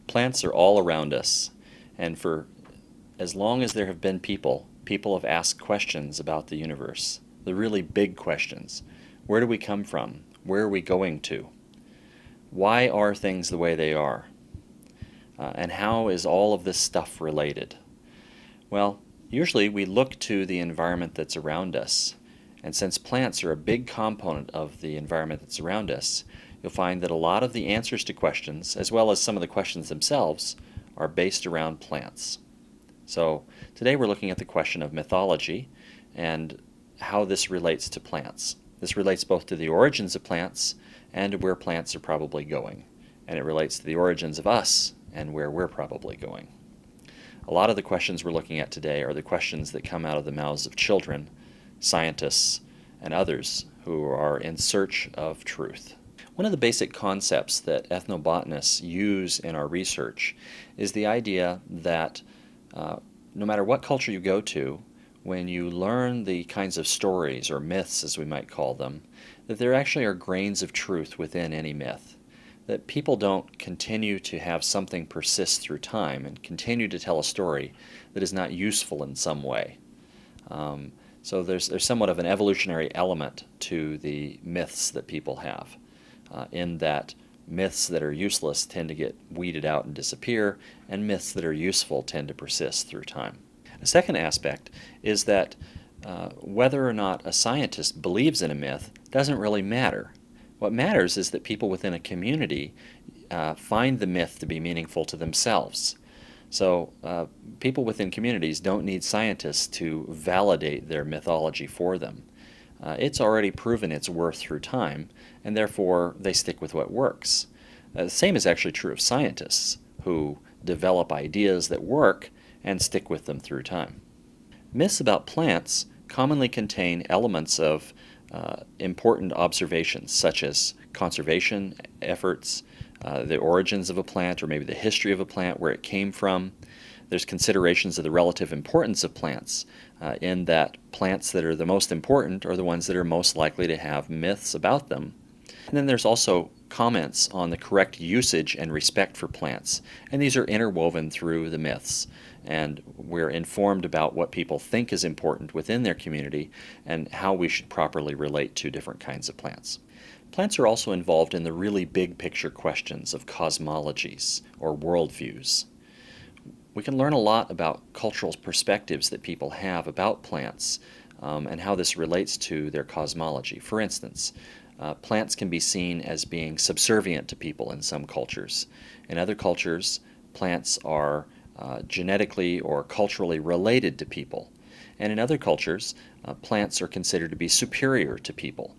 Plants are all around us, and for as long as there have been people, people have asked questions about the universe, the really big questions. Where do we come from? Where are we going to? Why are things the way they are? And how is all of this stuff related? Well, usually we look to the environment that's around us, and since plants are a big component of the environment that's around us, you'll find that a lot of the answers to questions, as well as some of the questions themselves, are based around plants. So today we're looking at the question of mythology and how this relates to plants. This relates both to the origins of plants and where plants are probably going. And it relates to the origins of us and where we're probably going. A lot of the questions we're looking at today are the questions that come out of the mouths of children, scientists, and others who are in search of truth. One of the basic concepts that ethnobotanists use in our research is the idea that no matter what culture you go to, when you learn the kinds of stories, or myths as we might call them, that there actually are grains of truth within any myth. That people don't continue to have something persist through time and continue to tell a story that is not useful in some way. So there's somewhat of an evolutionary element to the myths that people have, in that myths that are useless tend to get weeded out and disappear, and myths that are useful tend to persist through time. A second aspect is that whether or not a scientist believes in a myth doesn't really matter. What matters is that people within a community find the myth to be meaningful to themselves. So people within communities don't need scientists to validate their mythology for them. It's already proven its worth through time, and therefore they stick with what works. The same is actually true of scientists, who develop ideas that work and stick with them through time. Myths about plants commonly contain elements of important observations, such as conservation efforts, the origins of a plant, or maybe the history of a plant, where it came from. There's considerations of the relative importance of plants, in that plants that are the most important are the ones that are most likely to have myths about them. And then there's also comments on the correct usage and respect for plants, and these are interwoven through the myths, and we're informed about what people think is important within their community and how we should properly relate to different kinds of plants. Plants are also involved in the really big picture questions of cosmologies, or worldviews. We can learn a lot about cultural perspectives that people have about plants and how this relates to their cosmology. For instance, plants can be seen as being subservient to people in some cultures. In other cultures, plants are genetically or culturally related to people. And in other cultures, plants are considered to be superior to people.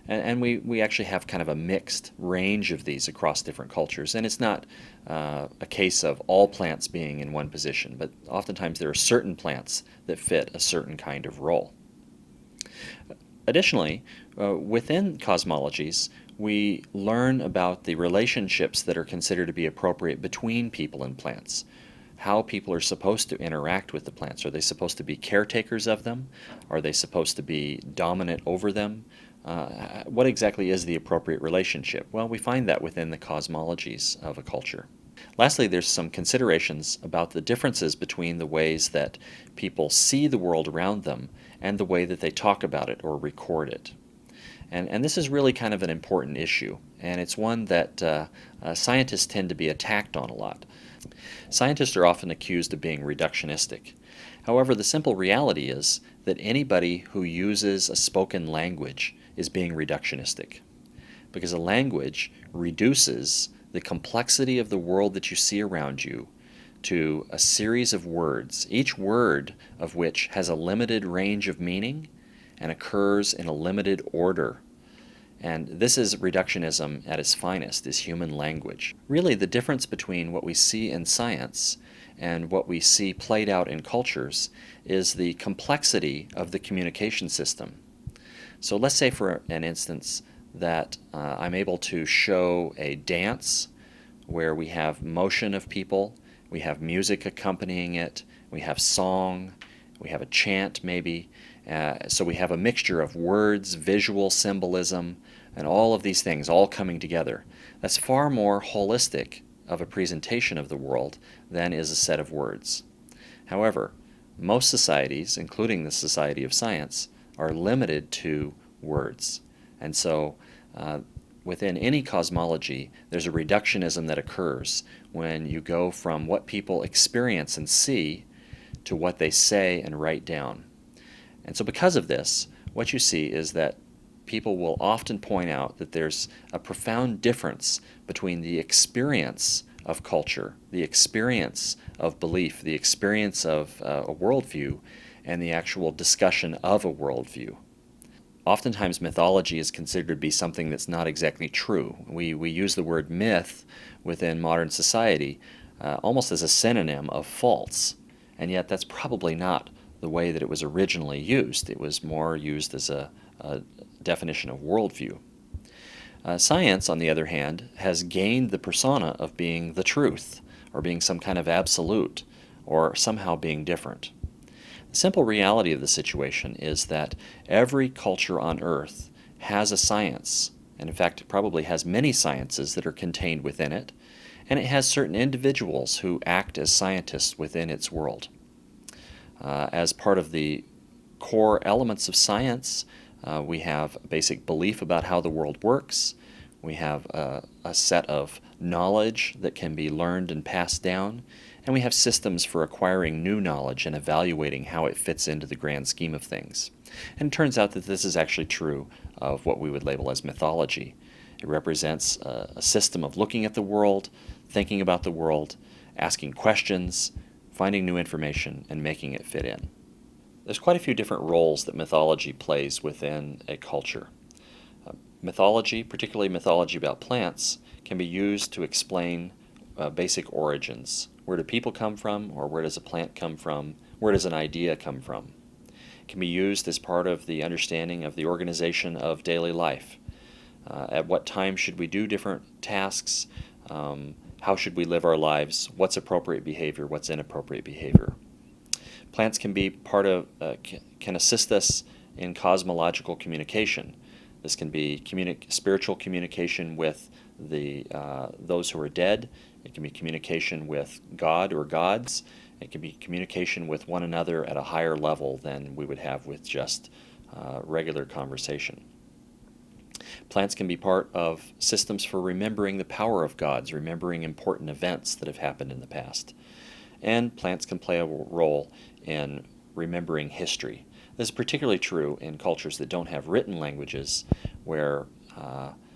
And we actually have kind of a mixed range of these across different cultures. And it's not a case of all plants being in one position, but oftentimes there are certain plants that fit a certain kind of role. Additionally, within cosmologies, we learn about the relationships that are considered to be appropriate between people and plants. How people are supposed to interact with the plants. Are they supposed to be caretakers of them? Are they supposed to be dominant over them? What exactly is the appropriate relationship? Well, we find that within the cosmologies of a culture. Lastly, there's some considerations about the differences between the ways that people see the world around them and the way that they talk about it or record it. And this is really kind of an important issue, and it's one that scientists tend to be attacked on a lot. Scientists are often accused of being reductionistic. However, the simple reality is that anybody who uses a spoken language is being reductionistic, because a language reduces the complexity of the world that you see around you to a series of words, each word of which has a limited range of meaning and occurs in a limited order. And this is reductionism at its finest, is human language. Really, the difference between what we see in science and what we see played out in cultures is the complexity of the communication system. So let's say, for an instance, that I'm able to show a dance where we have motion of people, we have music accompanying it, we have song, we have a chant maybe. So we have a mixture of words, visual symbolism, and all of these things all coming together. That's far more holistic of a presentation of the world than is a set of words. However, most societies, including the Society of Science, are limited to words. And so within any cosmology, there's a reductionism that occurs when you go from what people experience and see to what they say and write down. And so because of this, what you see is that people will often point out that there's a profound difference between the experience of culture, the experience of belief, the experience of a worldview, and the actual discussion of a worldview. Oftentimes mythology is considered to be something that's not exactly true. We use the word myth within modern society almost as a synonym of false, and yet that's probably not the way that it was originally used. It was more used as a definition of worldview. Science, on the other hand, has gained the persona of being the truth, or being some kind of absolute, or somehow being different. The simple reality of the situation is that every culture on Earth has a science, and in fact it probably has many sciences that are contained within it, and it has certain individuals who act as scientists within its world. As part of the core elements of science, we have a basic belief about how the world works. We have a set of knowledge that can be learned and passed down, and we have systems for acquiring new knowledge and evaluating how it fits into the grand scheme of things. And it turns out that this is actually true of what we would label as mythology. It represents a system of looking at the world, thinking about the world, asking questions, finding new information, and making it fit in. There's quite a few different roles that mythology plays within a culture. Mythology, particularly mythology about plants, can be used to explain basic origins. Where do people come from, or where does a plant come from? Where does an idea come from? It can be used as part of the understanding of the organization of daily life. At what time should we do different tasks? How should we live our lives? What's appropriate behavior? What's inappropriate behavior? Plants can be can assist us in cosmological communication. This can be spiritual communication with those who are dead. It can be communication with God or gods. It can be communication with one another at a higher level than we would have with just regular conversation. Plants can be part of systems for remembering the power of gods, remembering important events that have happened in the past. And plants can play a role in remembering history. This is particularly true in cultures that don't have written languages, where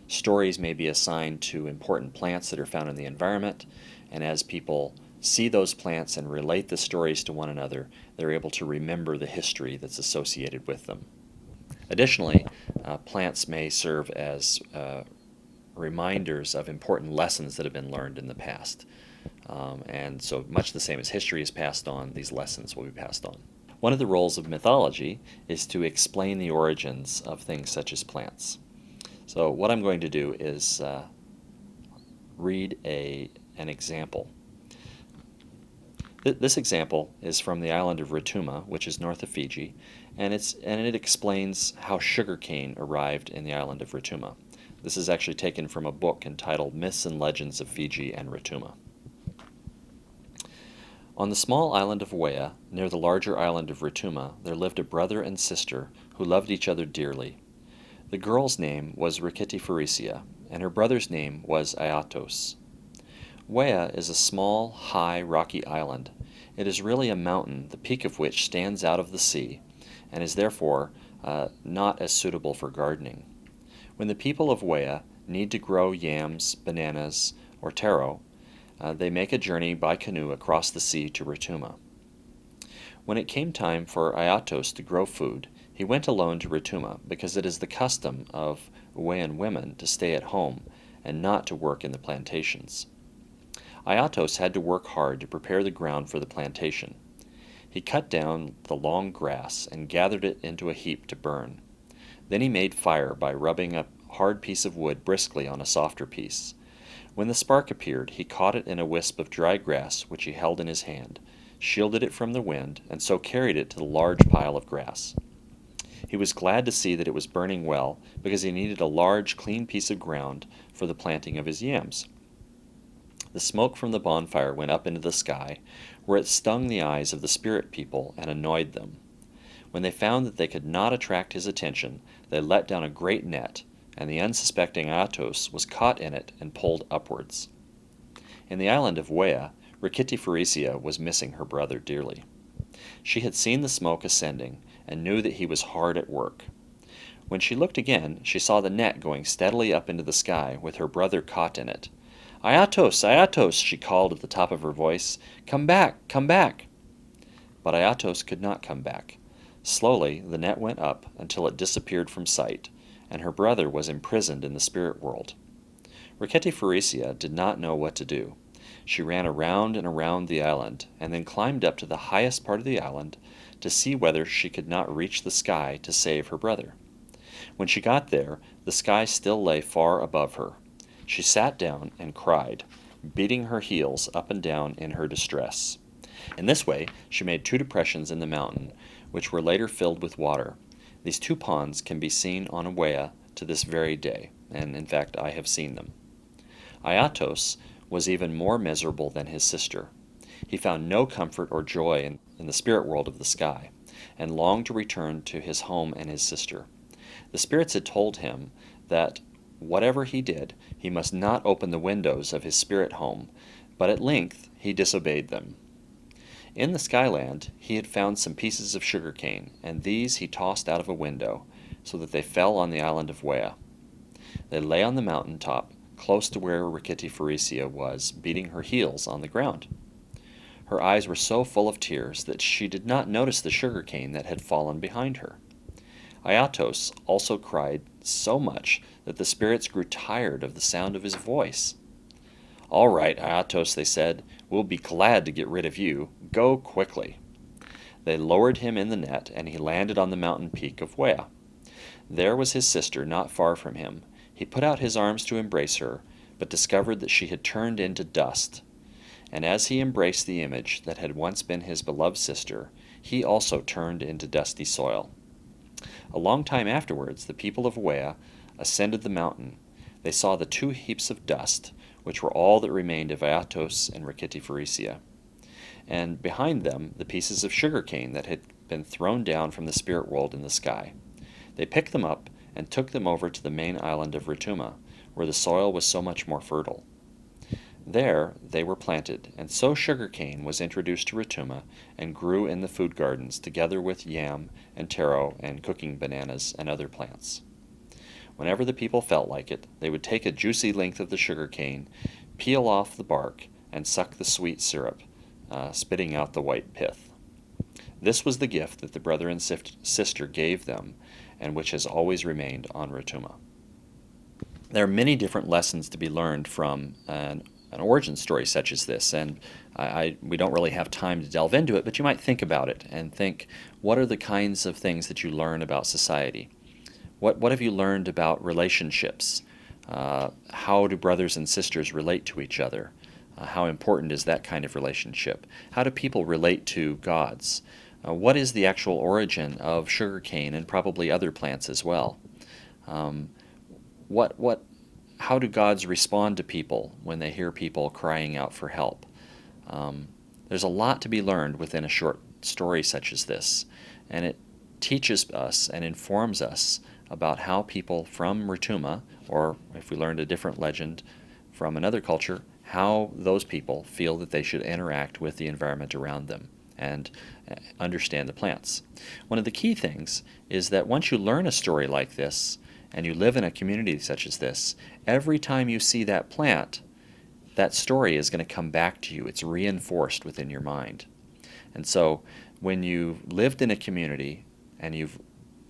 stories may be assigned to important plants that are found in the environment, and as people see those plants and relate the stories to one another, they're able to remember the history that's associated with them. Additionally, plants may serve as reminders of important lessons that have been learned in the past. And so much the same as history is passed on, these lessons will be passed on. One of the roles of mythology is to explain the origins of things such as plants. So what I'm going to do is read an example. This example is from the island of Rotuma, which is north of Fiji, and it explains how sugarcane arrived in the island of Rotuma. This is actually taken from a book entitled Myths and Legends of Fiji and Rotuma. On the small island of Wea, near the larger island of Rotuma, there lived a brother and sister who loved each other dearly. The girl's name was Rikitifarisia, and her brother's name was Aiatos. Wea is a small, high, rocky island. It is really a mountain, the peak of which stands out of the sea, and is therefore not as suitable for gardening. When the people of Wea need to grow yams, bananas, or taro, they make a journey by canoe across the sea to Rotuma. When it came time for Aiatos to grow food, he went alone to Rotuma because it is the custom of Uayan women to stay at home and not to work in the plantations. Aiatos had to work hard to prepare the ground for the plantation. He cut down the long grass and gathered it into a heap to burn. Then he made fire by rubbing a hard piece of wood briskly on a softer piece. When the spark appeared, he caught it in a wisp of dry grass which he held in his hand, shielded it from the wind, and so carried it to the large pile of grass. He was glad to see that it was burning well, because he needed a large, clean piece of ground for the planting of his yams. The smoke from the bonfire went up into the sky, where it stung the eyes of the spirit people and annoyed them. When they found that they could not attract his attention, they let down a great net, and the unsuspecting Aiatos was caught in it and pulled upwards. In the island of Wea, Rikitiphoresia was missing her brother dearly. She had seen the smoke ascending, and knew that he was hard at work. When she looked again, she saw the net going steadily up into the sky, with her brother caught in it. "Aiatos, Aiatos," she called at the top of her voice. "Come back, come back!" But Aiatos could not come back. Slowly the net went up until it disappeared from sight, and her brother was imprisoned in the spirit world. Rikitiphoresia did not know what to do. She ran around and around the island, and then climbed up to the highest part of the island to see whether she could not reach the sky to save her brother. When she got there, the sky still lay far above her. She sat down and cried, beating her heels up and down in her distress. In this way, she made 2 depressions in the mountain, which were later filled with water. These 2 ponds can be seen on Wea to this very day, and in fact I have seen them. Aiatos was even more miserable than his sister. He found no comfort or joy in the spirit world of the sky, and longed to return to his home and his sister. The spirits had told him that whatever he did, he must not open the windows of his spirit home, but at length he disobeyed them. In the skyland he had found some pieces of sugar cane, and these he tossed out of a window, so that they fell on the island of Wea. They lay on the mountain top, close to where Rikitiphoresia was, beating her heels on the ground. Her eyes were so full of tears that she did not notice the sugar cane that had fallen behind her. Aiatos also cried so much that the spirits grew tired of the sound of his voice. "All right, Aiatos," they said, "we'll be glad to get rid of you. Go quickly." They lowered him in the net, and he landed on the mountain peak of Wea. There was his sister not far from him. He put out his arms to embrace her, but discovered that she had turned into dust. And as he embraced the image that had once been his beloved sister, he also turned into dusty soil. A long time afterwards, the people of Wea ascended the mountain. They saw the 2 heaps of dust, which were all that remained of Aiatos and Rikitiphoresia, and behind them the pieces of sugar cane that had been thrown down from the spirit world in the sky. They picked them up and took them over to the main island of Rotuma, where the soil was so much more fertile. There they were planted, and so sugar cane was introduced to Rotuma and grew in the food gardens together with yam and taro and cooking bananas and other plants. Whenever the people felt like it, they would take a juicy length of the sugar cane, peel off the bark, and suck the sweet syrup, spitting out the white pith. This was the gift that the brother and sister gave them, and which has always remained on Rotuma. There are many different lessons to be learned from an origin story such as this, and we don't really have time to delve into it, but you might think about it and think, what are the kinds of things that you learn about society? What have you learned about relationships? How do brothers and sisters relate to each other? How important is that kind of relationship? How do people relate to gods? What is the actual origin of sugarcane and probably other plants as well? How do gods respond to people when they hear people crying out for help? There's a lot to be learned within a short story such as this, and it teaches us and informs us about how people from Rotuma, or if we learned a different legend from another culture, how those people feel that they should interact with the environment around them and understand the plants. One of the key things is that once you learn a story like this, and you live in a community such as this, every time you see that plant, that story is going to come back to you. It's reinforced within your mind. And so when you've lived in a community and you've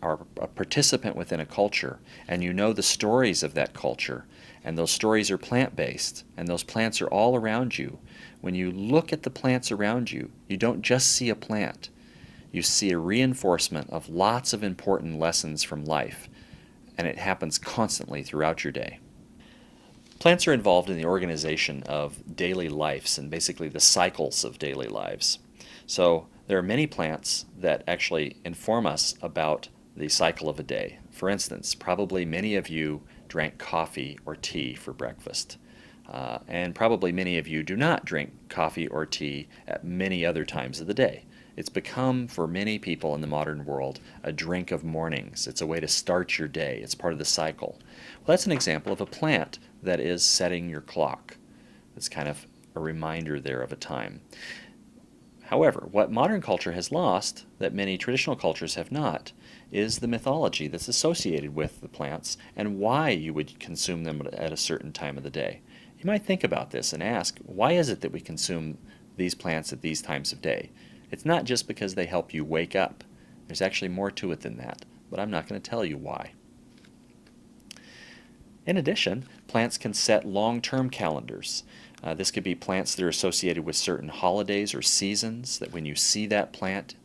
are a participant within a culture, and you know the stories of that culture, and those stories are plant-based, and those plants are all around you, when you look at the plants around you, you don't just see a plant. You see a reinforcement of lots of important lessons from life, and it happens constantly throughout your day. Plants are involved in the organization of daily lives and basically the cycles of daily lives. So there are many plants that actually inform us about the cycle of a day. For instance, probably many of you drank coffee or tea for breakfast. And probably many of you do not drink coffee or tea at many other times of the day. It's become, for many people in the modern world, a drink of mornings. It's a way to start your day. It's part of the cycle. Well, that's an example of a plant that is setting your clock. It's kind of a reminder there of a time. However, what modern culture has lost, that many traditional cultures have not, is the mythology that's associated with the plants and why you would consume them at a certain time of the day. You might think about this and ask, why is it that we consume these plants at these times of day? It's not just because they help you wake up. There's actually more to it than that, but I'm not going to tell you why. In addition, plants can set long-term calendars. This could be plants that are associated with certain holidays or seasons, that when you see that plant,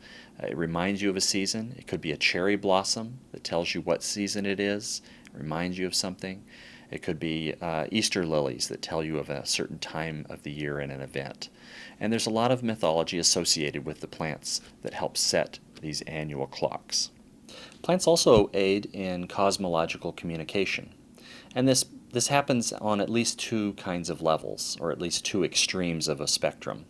it reminds you of a season. It could be a cherry blossom that tells you what season it is, reminds you of something. It could be Easter lilies that tell you of a certain time of the year and an event. And there's a lot of mythology associated with the plants that help set these annual clocks. Plants also aid in cosmological communication. And this happens on at least two kinds of levels, or at least two extremes of a spectrum.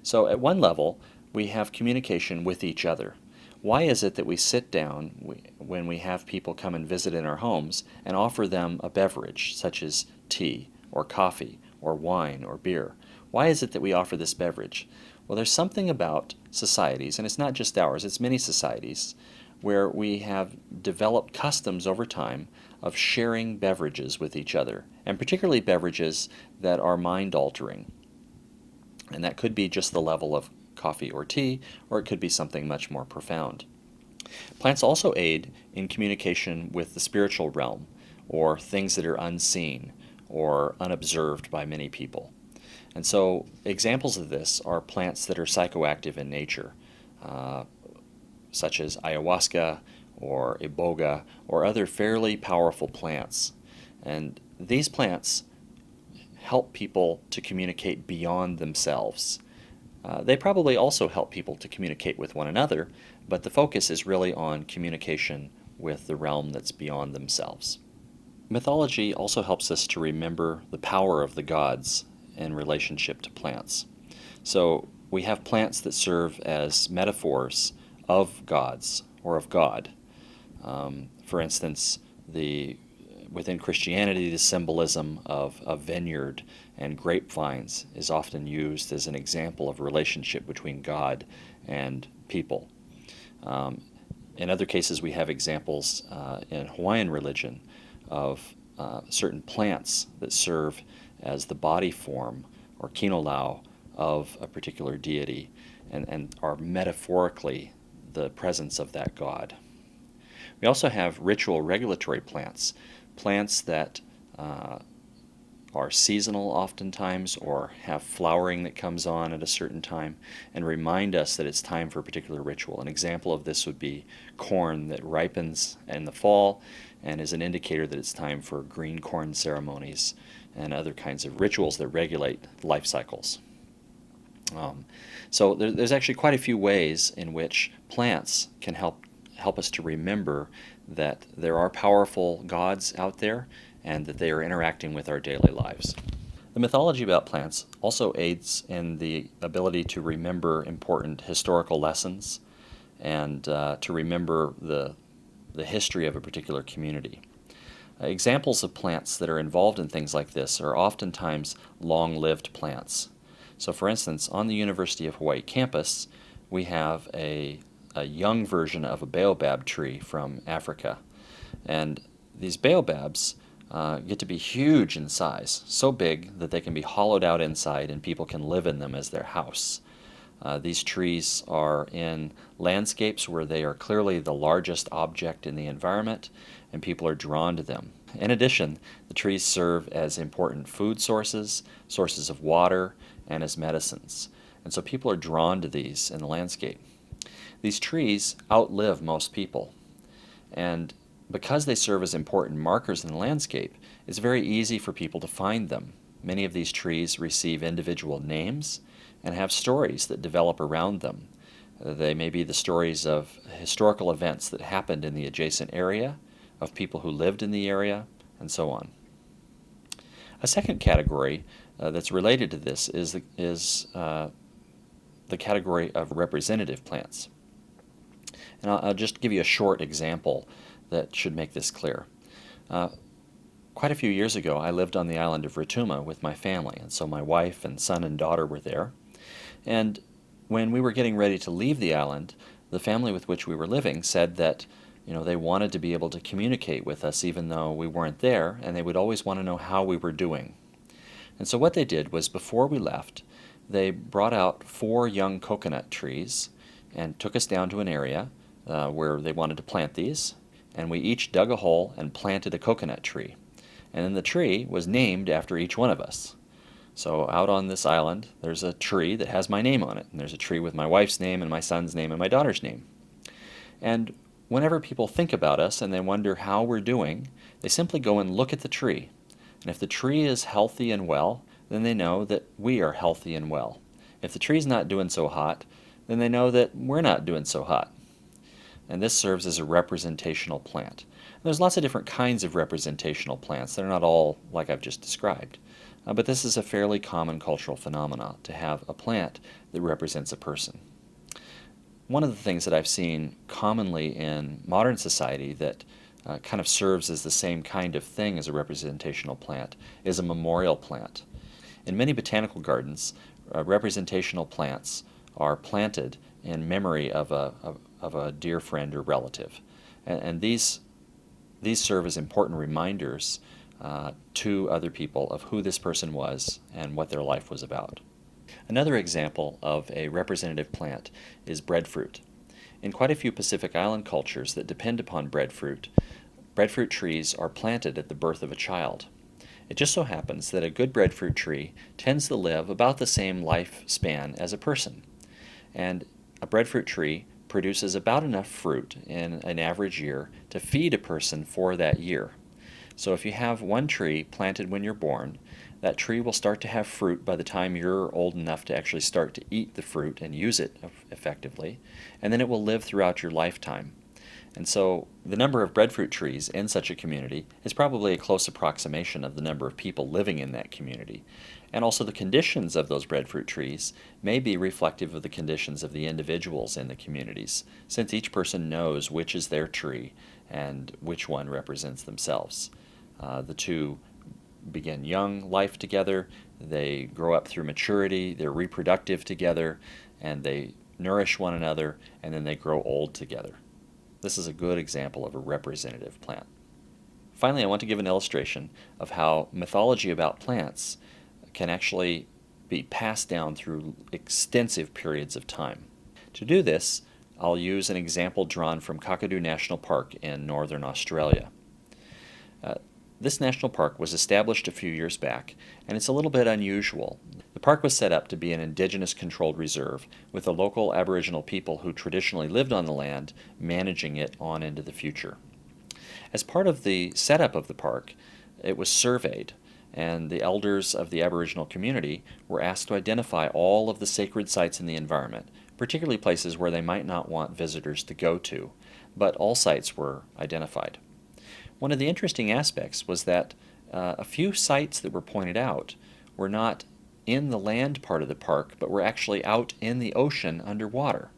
So at one level, we have communication with each other. Why is it that we sit down when we have people come and visit in our homes and offer them a beverage, such as tea, or coffee, or wine, or beer? Why is it that we offer this beverage? Well, there's something about societies, and it's not just ours, it's many societies, where we have developed customs over time of sharing beverages with each other, and particularly beverages that are mind-altering. And that could be just the level of coffee or tea, or it could be something much more profound. Plants also aid in communication with the spiritual realm, or things that are unseen or unobserved by many people. And so examples of this are plants that are psychoactive in nature, such as ayahuasca or iboga or other fairly powerful plants. And these plants help people to communicate beyond themselves. They probably also help people to communicate with one another, but the focus is really on communication with the realm that's beyond themselves. Mythology also helps us to remember the power of the gods in relationship to plants. So we have plants that serve as metaphors of gods or of God. For instance, within Christianity, the symbolism of a vineyard and grapevines is often used as an example of a relationship between God and people. In other cases, we have examples in Hawaiian religion of certain plants that serve as the body form or kinolau of a particular deity and are metaphorically the presence of that god. We also have ritual regulatory plants, plants that are seasonal oftentimes or have flowering that comes on at a certain time and remind us that it's time for a particular ritual. An example of this would be corn that ripens in the fall and is an indicator that it's time for green corn ceremonies and other kinds of rituals that regulate life cycles. So there's actually quite a few ways in which plants can help us to remember that there are powerful gods out there and that they are interacting with our daily lives. The mythology about plants also aids in the ability to remember important historical lessons and to remember the history of a particular community. Examples of plants that are involved in things like this are oftentimes long-lived plants. So for instance, on the University of Hawaii campus, we have a young version of a baobab tree from Africa. And these baobabs get to be huge in size, so big that they can be hollowed out inside and people can live in them as their house. These trees are in landscapes where they are clearly the largest object in the environment, and people are drawn to them. In addition, the trees serve as important food sources, sources of water, and as medicines. And so people are drawn to these in the landscape. These trees outlive most people, and because they serve as important markers in the landscape, it's very easy for people to find them. Many of these trees receive individual names and have stories that develop around them. They may be the stories of historical events that happened in the adjacent area, of people who lived in the area, and so on. A second category that's related to this is the category of representative plants. And I'll just give you a short example that should make this clear. Quite a few years ago, I lived on the island of Rotuma with my family, and so my wife and son and daughter were there. And when we were getting ready to leave the island, the family with which we were living said that they wanted to be able to communicate with us even though we weren't there, and they would always want to know how we were doing. And so what they did was, before we left, they brought out 4 young coconut trees and took us down to an area where they wanted to plant these, and we each dug a hole and planted a coconut tree. And then the tree was named after each one of us. So out on this island, there's a tree that has my name on it, and there's a tree with my wife's name and my son's name and my daughter's name. And whenever people think about us and they wonder how we're doing, they simply go and look at the tree. And if the tree is healthy and well, then they know that we are healthy and well. If the tree's not doing so hot, then they know that we're not doing so hot. And this serves as a representational plant. And there's lots of different kinds of representational plants. They're not all like I've just described. But this is a fairly common cultural phenomenon, to have a plant that represents a person. One of the things that I've seen commonly in modern society that kind of serves as the same kind of thing as a representational plant is a memorial plant. In many botanical gardens, representational plants are planted in memory of a dear friend or relative. And these serve as important reminders to other people of who this person was and what their life was about. Another example of a representative plant is breadfruit. In quite a few Pacific Island cultures that depend upon breadfruit trees are planted at the birth of a child. It just so happens that a good breadfruit tree tends to live about the same lifespan as a person. And a breadfruit tree produces about enough fruit in an average year to feed a person for that year. So if you have one tree planted when you're born, that tree will start to have fruit by the time you're old enough to actually start to eat the fruit and use it effectively, and then it will live throughout your lifetime. And so the number of breadfruit trees in such a community is probably a close approximation of the number of people living in that community. And also the conditions of those breadfruit trees may be reflective of the conditions of the individuals in the communities, since each person knows which is their tree and which one represents themselves. The two begin young life together, they grow up through maturity, they're reproductive together, and they nourish one another, and then they grow old together. This is a good example of a representative plant. Finally, I want to give an illustration of how mythology about plants can actually be passed down through extensive periods of time. To do this, I'll use an example drawn from Kakadu National Park in northern Australia. This national park was established a few years back, and it's a little bit unusual. The park was set up to be an indigenous controlled reserve, with the local Aboriginal people who traditionally lived on the land managing it on into the future. As part of the setup of the park, it was surveyed, and the elders of the Aboriginal community were asked to identify all of the sacred sites in the environment, particularly places where they might not want visitors to go to, but all sites were identified. One of the interesting aspects was that a few sites that were pointed out were not in the land part of the park, but were actually out in the ocean underwater.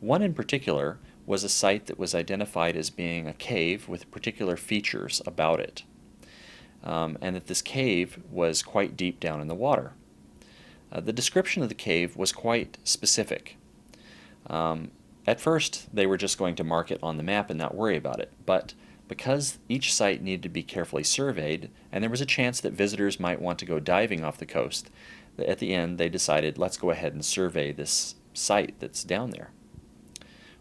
One in particular was a site that was identified as being a cave with particular features about it, and that this cave was quite deep down in the water. The description of the cave was quite specific. At first, they were just going to mark it on the map and not worry about it, but because each site needed to be carefully surveyed, and there was a chance that visitors might want to go diving off the coast, at the end they decided, let's go ahead and survey this site that's down there.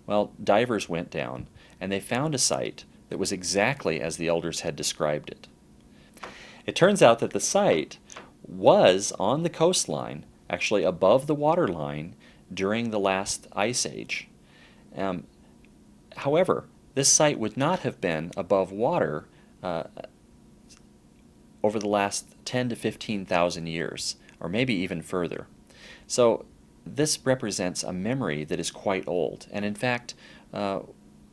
Well, divers went down, and they found a site that was exactly as the elders had described it. It turns out that the site was on the coastline, actually above the waterline, during the last ice age. However, this site would not have been above water over the last 10 to 15,000 years, or maybe even further. So this represents a memory that is quite old, and in fact,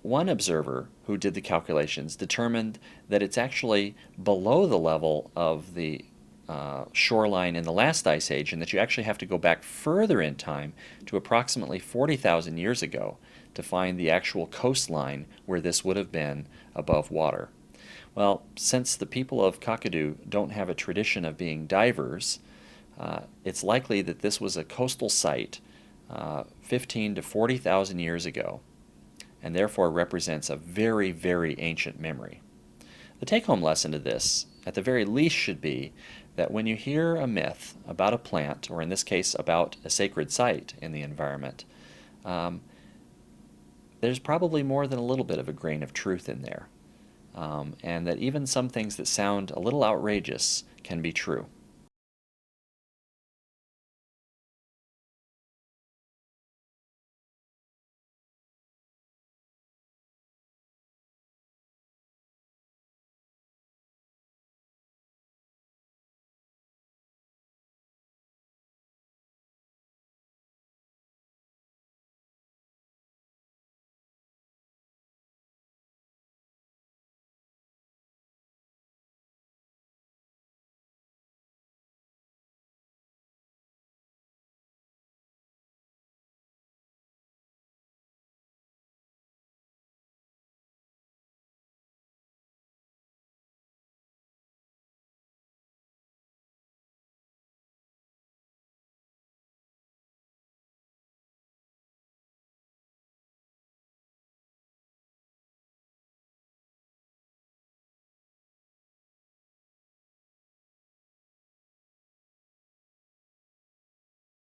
one observer who did the calculations determined that it's actually below the level of the shoreline in the last ice age, and that you actually have to go back further in time to approximately 40,000 years ago to find the actual coastline where this would have been above water. Well, since the people of Kakadu don't have a tradition of being divers, it's likely that this was a coastal site 15 to 40,000 years ago, and therefore represents a very, very ancient memory. The take-home lesson to this, at the very least, should be that when you hear a myth about a plant, or in this case about a sacred site in the environment, there's probably more than a little bit of a grain of truth in there, and that even some things that sound a little outrageous can be true.